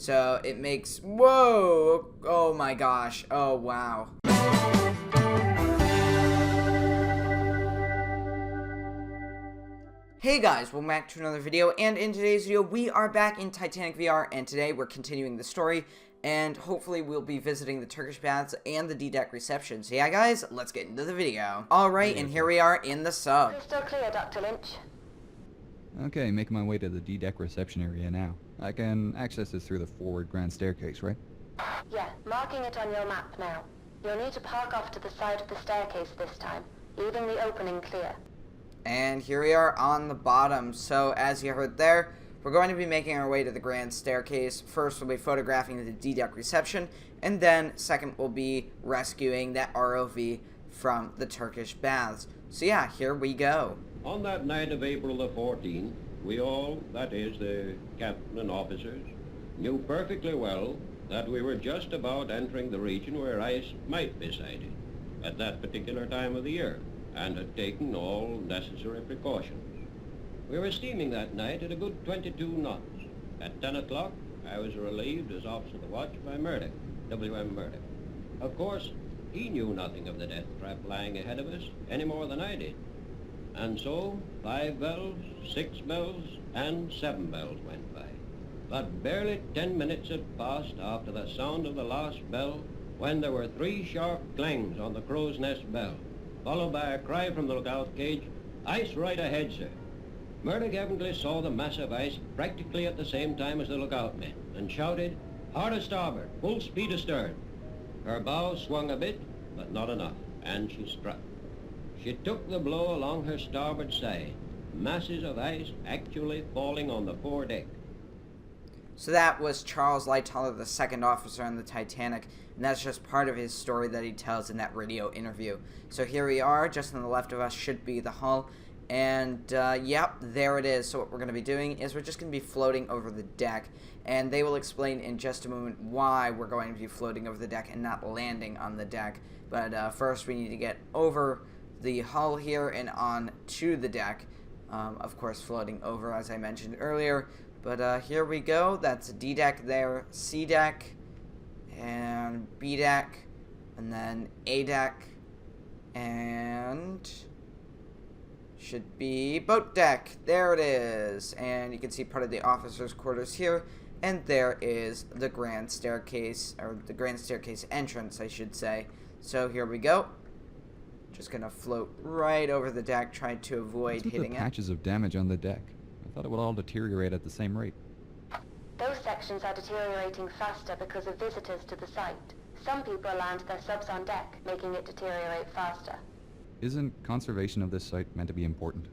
So it makes, whoa, oh my gosh, oh wow. Hey guys, welcome back to another video, and in today's video we are back in Titanic VR, and today we're continuing the story, and hopefully we'll be visiting the Turkish baths and the D-deck reception. So yeah guys, let's get into the video. Alright, and here we are in the sub. Crystal clear, Dr. Lynch. Okay, making my way to the D-deck reception area now. I can access this through the forward grand staircase, right? Yeah, marking it on your map now. You'll need to park off to the side of the staircase this time, leaving the opening clear. And here we are on the bottom. So as you heard there, we're going to be making our way to the grand staircase. First we'll be photographing the D-deck reception, and then second we'll be rescuing that ROV from the Turkish baths. So yeah, here we go. On that night of April the 14th, we all, that is the captain and officers, knew perfectly well that we were just about entering the region where ice might be sighted at that particular time of the year, and had taken all necessary precautions. We were steaming that night at a good 22 knots. At 10 o'clock, I was relieved as officer of the watch by Murdoch, W.M. Murdoch. Of course, he knew nothing of the death trap lying ahead of us any more than I did. And so, 5 bells, 6 bells, and 7 bells went by. But barely 10 minutes had passed after the sound of the last bell, when there were 3 sharp clangs on the crow's nest bell, followed by a cry from the lookout cage, "Ice right ahead, sir." Murdoch evidently saw the massive ice practically at the same time as the lookout men, and shouted, "Hard a starboard, full speed astern." Her bow swung a bit, but not enough, and she struck. She took the blow along her starboard side, masses of ice actually falling on the foredeck. So that was Charles Lightoller, the second officer on the Titanic, and that's just part of his story that he tells in that radio interview. So here we are, just on the left of us should be the hull, and yep, there it is. So what we're going to be doing is we're just going to be floating over the deck, and they will explain in just a moment why we're going to be floating over the deck and not landing on the deck. But first we need to get over the hull here and on to the deck, of course floating over as I mentioned earlier. But here we go. That's D deck there, C deck, and B deck, and then A deck, and should be boat deck. There it is. And you can see part of the officers' quarters here, and there is the grand staircase, or the grand staircase entrance, I should say. So here we go. Just gonna float right over the deck, trying to avoid hitting the patches of damage on the deck? I thought it would all deteriorate at the same rate. Those sections are deteriorating faster because of visitors to the site. Some people land their subs on deck, making it deteriorate faster. Isn't conservation of this site meant to be important?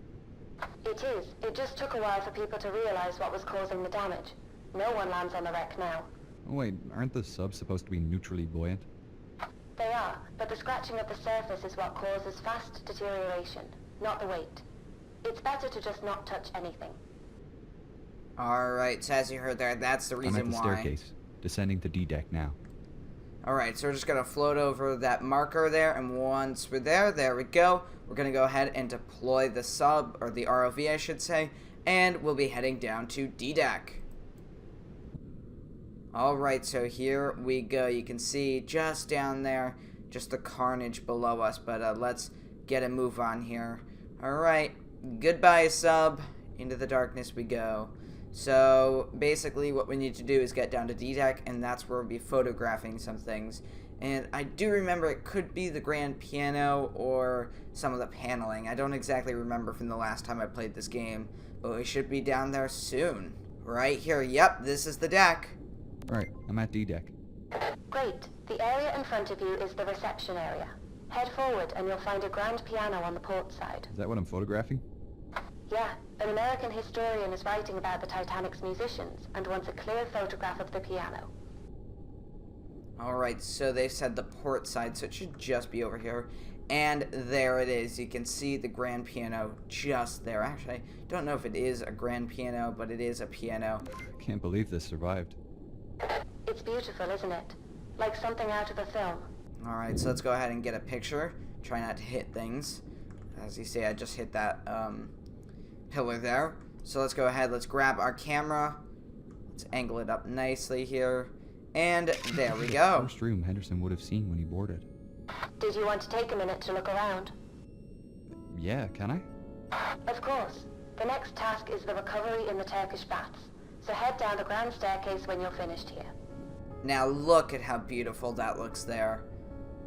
It is. It just took a while for people to realize what was causing the damage. No one lands on the wreck now. Oh wait, aren't the subs supposed to be neutrally buoyant? They are, but the scratching of the surface is what causes fast deterioration, not the weight. It's better to just not touch anything. Alright, so as you heard there, that's the reason why. I'm at the staircase, descending to D deck now. Alright, so we're just going to float over that marker there, and once we're there we go. We're going to go ahead and deploy the sub, or the ROV I should say, and we'll be heading down to D deck. Alright, so here we go. You can see just down there, just the carnage below us, but let's get a move on here. Alright, goodbye sub, into the darkness we go. So basically what we need to do is get down to D deck, and that's where we'll be photographing some things. And I do remember it could be the grand piano or some of the paneling. I don't exactly remember from the last time I played this game, but we should be down there soon. Right here, yep, this is the deck. Right, I'm at D deck. Great. The area in front of you is the reception area. Head forward and you'll find a grand piano on the port side. Is that what I'm photographing? Yeah, an American historian is writing about the Titanic's musicians and wants a clear photograph of the piano. Alright, so they said the port side, so it should just be over here. And there it is. You can see the grand piano just there. Actually, I don't know if it is a grand piano, but it is a piano. Can't believe this survived. It's beautiful, isn't it? Like something out of a film. Alright, so let's go ahead and get a picture. Try not to hit things. As you see, I just hit that pillar there. So let's go ahead, let's grab our camera. Let's angle it up nicely here. And there we go. First room Henderson would have seen when he boarded. Did you want to take a minute to look around? Yeah, can I? Of course. The next task is the recovery in the Turkish baths. So head down the grand staircase when you're finished here. Now look at how beautiful that looks there.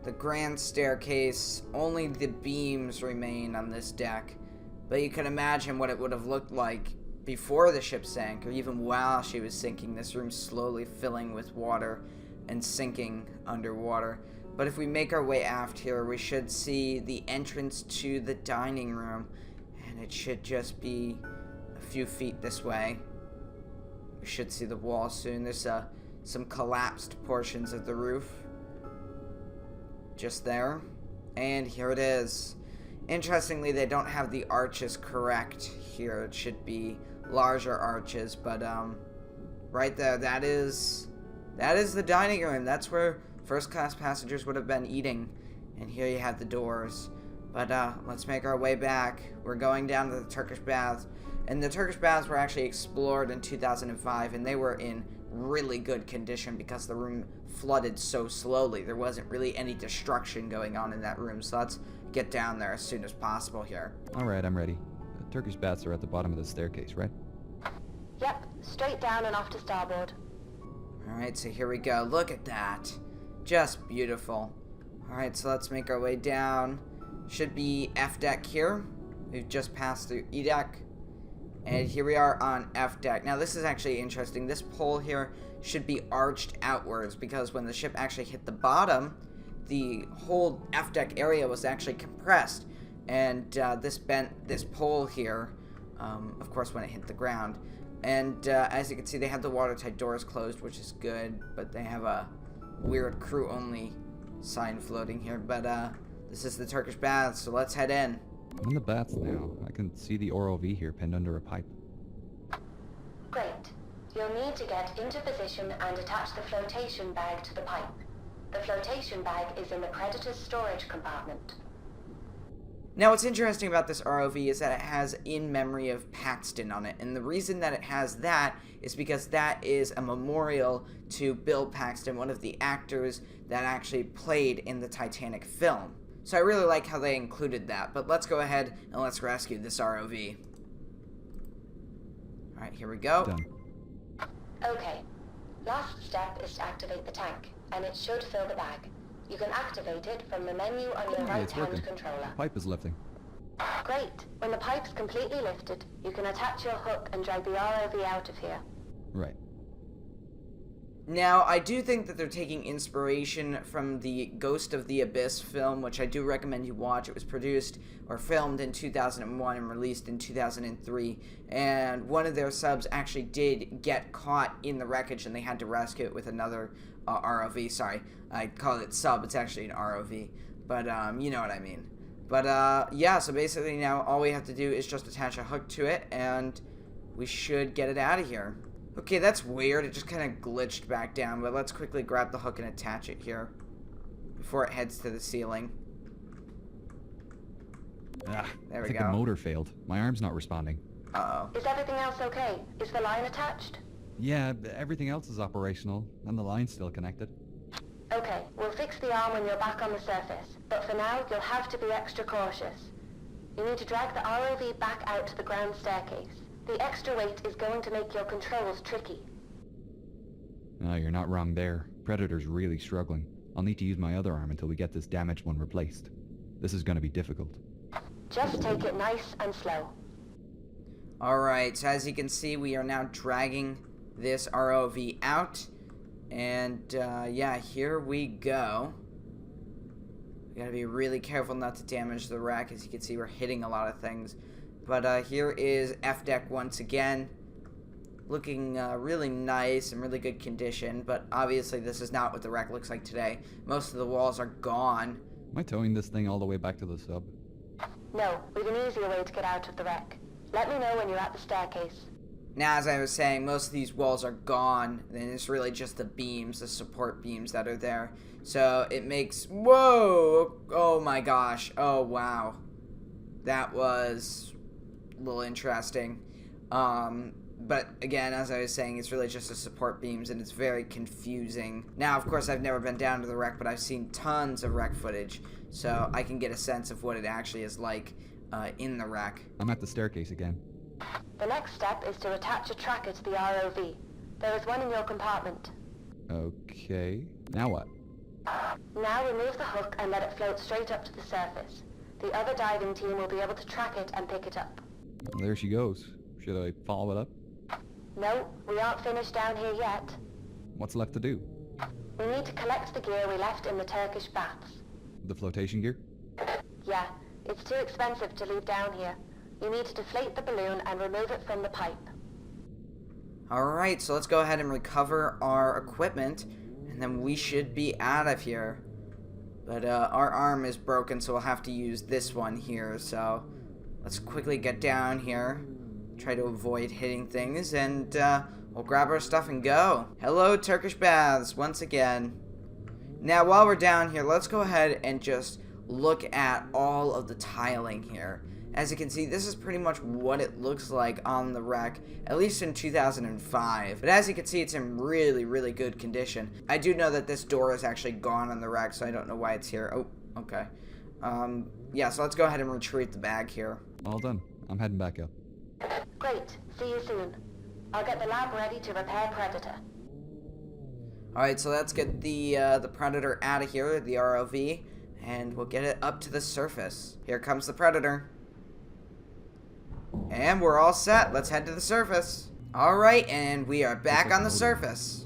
The grand staircase, only the beams remain on this deck. But you can imagine what it would have looked like before the ship sank, or even while she was sinking. This room slowly filling with water and sinking underwater. But if we make our way aft here, we should see the entrance to the dining room. And it should just be a few feet this way. We should see the wall soon. There's some collapsed portions of the roof. Just there. And here it is. Interestingly, they don't have the arches correct here. It should be larger arches, but right there, that is the dining room. That's where first class passengers would have been eating. And here you have the doors. But let's make our way back. We're going down to the Turkish baths. And the Turkish baths were actually explored in 2005, and they were in really good condition because the room flooded so slowly. There wasn't really any destruction going on in that room. So let's get down there as soon as possible here. Alright, I'm ready. The Turkish baths are at the bottom of the staircase, right? Yep, straight down and off to starboard. Alright, so here we go. Look at that. Just beautiful. Alright, so let's make our way down. Should be F deck here. We've just passed through E deck. And here we are on F deck. Now this is actually interesting. This pole here should be arched outwards because when the ship actually hit the bottom, the whole F deck area was actually compressed. And this bent this pole here, of course, when it hit the ground. And as you can see, they have the watertight doors closed, which is good. But they have a weird crew-only sign floating here. But this is the Turkish baths, so let's head in. I'm in the baths now. I can see the ROV here pinned under a pipe. Great. You'll need to get into position and attach the flotation bag to the pipe. The flotation bag is in the Predator's storage compartment. Now what's interesting about this ROV is that it has In Memory of Paxton on it, and the reason that it has that is because that is a memorial to Bill Paxton, one of the actors that actually played in the Titanic film. So I really like how they included that, but let's go ahead and let's rescue this ROV. Alright, here we go. Done. Okay. Last step is to activate the tank, and it should fill the bag. You can activate it from the menu on your Hey, it's right-hand working. controller. The pipe is lifting. Great. When the pipe's completely lifted, you can attach your hook and drag the ROV out of here. Right. Now, I do think that they're taking inspiration from the Ghost of the Abyss film, which I do recommend you watch. It was produced or filmed in 2001 and released in 2003. And one of their subs actually did get caught in the wreckage, and they had to rescue it with another ROV. Sorry, I call it sub. It's actually an ROV. But you know what I mean. But yeah, so basically now all we have to do is just attach a hook to it, and we should get it out of here. Okay, that's weird. It just kind of glitched back down, but let's quickly grab the hook and attach it here before it heads to the ceiling. Ah, There I we think go. the motor failed. My arm's not responding. Uh-oh. Is everything else okay? Is the line attached? Yeah, everything else is operational, and the line's still connected. Okay, we'll fix the arm when you're back on the surface. But for now, you'll have to be extra cautious. You need to drag the ROV back out to the ground staircase. The extra weight is going to make your controls tricky. Oh, you're not wrong there. Predator's really struggling. I'll need to use my other arm until we get this damaged one replaced. This is gonna be difficult. Just take it nice and slow. Alright, so as you can see, we are now dragging this ROV out. And, yeah, here we go. We gotta be really careful not to damage the wreck. As you can see, we're hitting a lot of things. But, here is F deck once again. Looking, really nice and really good condition. But, obviously, this is not what the wreck looks like today. Most of the walls are gone. Am I towing this thing all the way back to the sub? No, we've an easier way to get out of the wreck. Let me know when you're at the staircase. Now, as I was saying, most of these walls are gone, and it's really just the beams, the support beams that are there. So it makes... Whoa! Oh my gosh. Oh, wow. That was a little interesting. But again, as I was saying, it's really just the support beams, and it's very confusing. Now, of course, I've never been down to the wreck, but I've seen tons of wreck footage, so I can get a sense of what it actually is like in the wreck. I'm at the staircase again. The next step is to attach a tracker to the ROV. There is one in your compartment. Okay. Now what? Now remove the hook and let it float straight up to the surface. The other diving team will be able to track it and pick it up. Well, there she goes. Should I follow it up? No, we aren't finished down here yet. What's left to do? We need to collect the gear we left in the Turkish baths. The flotation gear? Yeah, it's too expensive to leave down here. You need to deflate the balloon and remove it from the pipe. Alright, so let's go ahead and recover our equipment, and then we should be out of here. But our arm is broken, so we'll have to use this one here, so let's quickly get down here, try to avoid hitting things, and we'll grab our stuff and go. Hello, Turkish baths, once again. Now, while we're down here, let's go ahead and just look at all of the tiling here. As you can see, this is pretty much what it looks like on the wreck, at least in 2005. But as you can see, it's in really, really good condition. I do know that this door is actually gone on the wreck, so I don't know why it's here. Oh, okay. Yeah, so let's go ahead and retrieve the bag here. All done. I'm heading back up. Great, see you soon. I'll get the lab ready to repair Predator. Alright, so let's get the Predator out of here, the ROV, and we'll get it up to the surface. Here comes the Predator. And we're all set. Let's head to the surface. Alright, and we are back on the surface.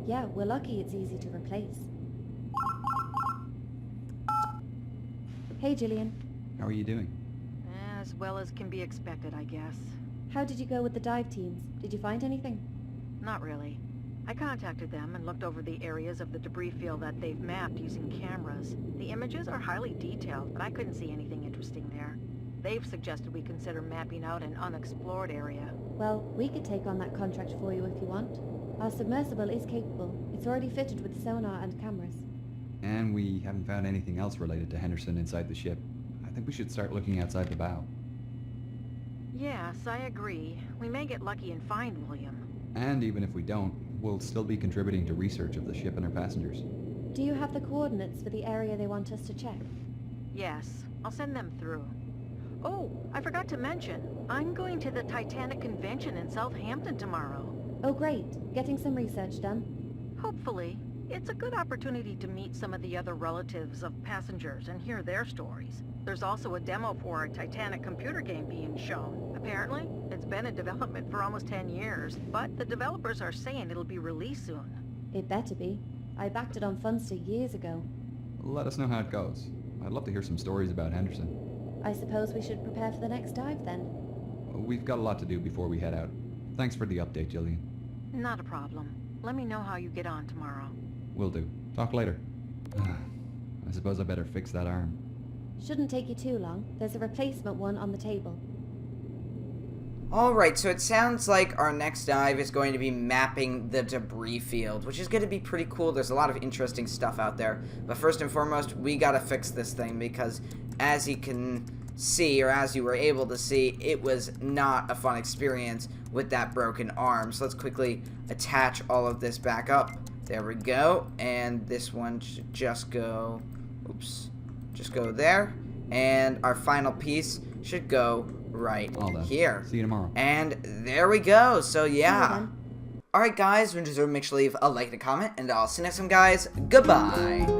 Yeah, we're lucky it's easy to replace. Hey, Gillian. How are you doing? As well as can be expected, I guess. How did you go with the dive teams? Did you find anything? Not really. I contacted them and looked over the areas of the debris field that they've mapped using cameras. The images are highly detailed, but I couldn't see anything interesting there. They've suggested we consider mapping out an unexplored area. Well, we could take on that contract for you if you want. Our submersible is capable. It's already fitted with sonar and cameras. And we haven't found anything else related to Henderson inside the ship. I think we should start looking outside the bow. Yes, I agree. We may get lucky and find William. And even if we don't, we'll still be contributing to research of the ship and her passengers. Do you have the coordinates for the area they want us to check? Yes, I'll send them through. Oh, I forgot to mention, I'm going to the Titanic convention in Southampton tomorrow. Oh, great. Getting some research done? Hopefully. It's a good opportunity to meet some of the other relatives of passengers and hear their stories. There's also a demo for a Titanic computer game being shown. Apparently, it's been in development for almost 10 years, but the developers are saying it'll be released soon. It better be. I backed it on Funster years ago. Let us know how it goes. I'd love to hear some stories about Henderson. I suppose we should prepare for the next dive then. We've got a lot to do before we head out. Thanks for the update, Gillian. Not a problem. Let me know how you get on tomorrow. Will do. Talk later. I suppose I better fix that arm. Shouldn't take you too long. There's a replacement one on the table. Alright, so it sounds like our next dive is going to be mapping the debris field, which is going to be pretty cool. There's a lot of interesting stuff out there. But first and foremost, we gotta fix this thing, because as you can see, or as you were able to see, it was not a fun experience with that broken arm. So let's quickly attach all of this back up. There we go. And this one should just go, oops, just go there. And our final piece should go right here. See you tomorrow. And there we go. So yeah. See you then. Alright guys, make sure to leave a like and a comment, and I'll see you next time guys. Goodbye.